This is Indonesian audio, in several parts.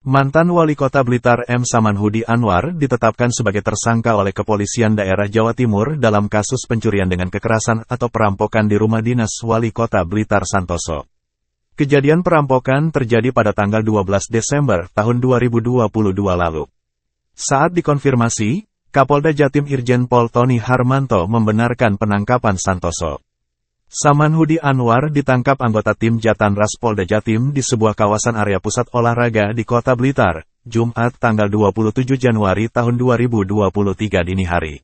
Mantan Wali Kota Blitar M. Samanhudi Anwar ditetapkan sebagai tersangka oleh Kepolisian Daerah Jawa Timur dalam kasus pencurian dengan kekerasan atau perampokan di rumah dinas Wali Kota Blitar Santoso. Kejadian perampokan terjadi pada tanggal 12 Desember tahun 2022 lalu. Saat dikonfirmasi, Kapolda Jatim Irjen Pol Tony Harmanto membenarkan penangkapan Santoso. Samanhudi Anwar ditangkap anggota tim Jatanras Polda Jatim di sebuah kawasan area pusat olahraga di Kota Blitar, Jumat tanggal 27 Januari tahun 2023 dini hari.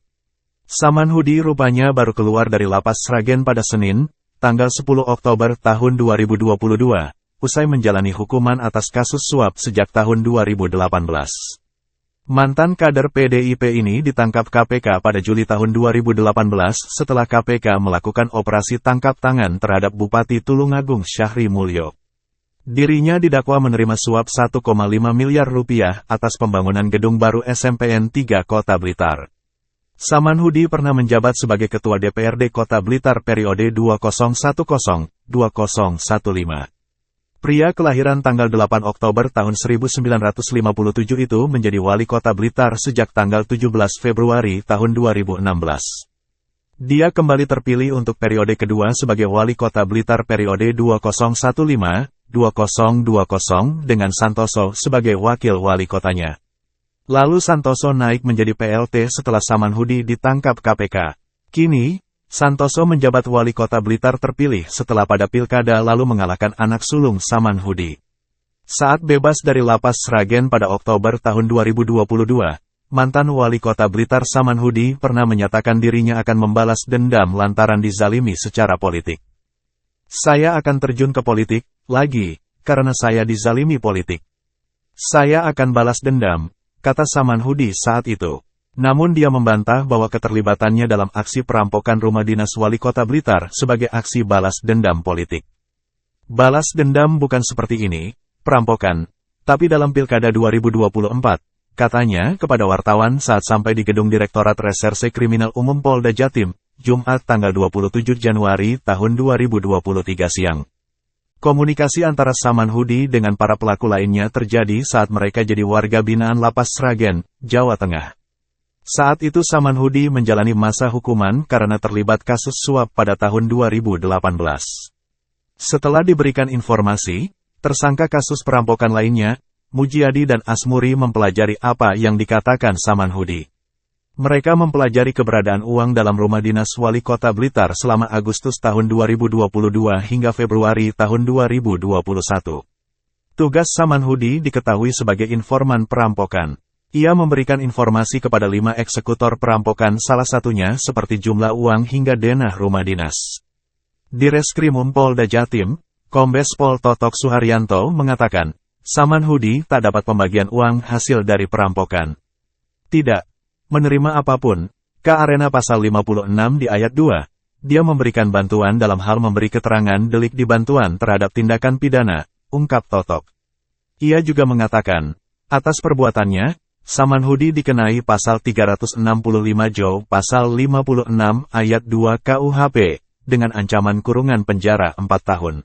Samanhudi rupanya baru keluar dari lapas Sragen pada Senin, tanggal 10 Oktober tahun 2022, usai menjalani hukuman atas kasus suap sejak tahun 2018. Mantan kader PDIP ini ditangkap KPK pada Juli tahun 2018 setelah KPK melakukan operasi tangkap tangan terhadap Bupati Tulungagung Syahri Mulyo. Dirinya didakwa menerima suap 1,5 miliar rupiah atas pembangunan gedung baru SMPN 3 Kota Blitar. Samanhudi pernah menjabat sebagai Ketua DPRD Kota Blitar periode 2010-2015. Pria kelahiran tanggal 8 Oktober tahun 1957 itu menjadi wali kota Blitar sejak tanggal 17 Februari tahun 2016. Dia kembali terpilih untuk periode kedua sebagai wali kota Blitar periode 2015-2020 dengan Santoso sebagai wakil wali kotanya. Lalu Santoso naik menjadi PLT setelah Samanhudi ditangkap KPK. Kini, Santoso menjabat wali kota Blitar terpilih setelah pada pilkada lalu mengalahkan anak sulung Samanhudi. Saat bebas dari lapas Sragen pada Oktober tahun 2022, mantan wali kota Blitar Samanhudi pernah menyatakan dirinya akan membalas dendam lantaran dizalimi secara politik. "Saya akan terjun ke politik lagi, karena saya dizalimi politik. Saya akan balas dendam," kata Samanhudi saat itu. Namun dia membantah bahwa keterlibatannya dalam aksi perampokan rumah dinas wali kota Blitar sebagai aksi balas dendam politik. Balas dendam bukan seperti ini, perampokan, tapi dalam Pilkada 2024, katanya kepada wartawan saat sampai di gedung Direktorat Reserse Kriminal Umum Polda Jatim, Jumat tanggal 27 Januari tahun 2023 siang. Komunikasi antara Samanhudi dengan para pelaku lainnya terjadi saat mereka jadi warga binaan Lapas Sragen, Jawa Tengah. Saat itu Samanhudi menjalani masa hukuman karena terlibat kasus suap pada tahun 2018. Setelah diberikan informasi, tersangka kasus perampokan lainnya, Mujiadi dan Asmuri mempelajari apa yang dikatakan Samanhudi. Mereka mempelajari keberadaan uang dalam rumah dinas wali kota Blitar selama Agustus tahun 2022 hingga Februari tahun 2021. Tugas Samanhudi diketahui sebagai informan perampokan. Ia memberikan informasi kepada 5 eksekutor perampokan, salah satunya seperti jumlah uang hingga denah rumah dinas. Direskrimum Polda Jatim, Kombes Pol Totok Suharyanto mengatakan, Samanhudi tak dapat pembagian uang hasil dari perampokan. Tidak menerima apapun. K. Arena pasal 56 di ayat 2, dia memberikan bantuan dalam hal memberi keterangan delik di bantuan terhadap tindakan pidana, ungkap Totok. Ia juga mengatakan, atas perbuatannya, Samanhudi dikenai pasal 365 Jo pasal 56 ayat 2 KUHP, dengan ancaman kurungan penjara 4 tahun.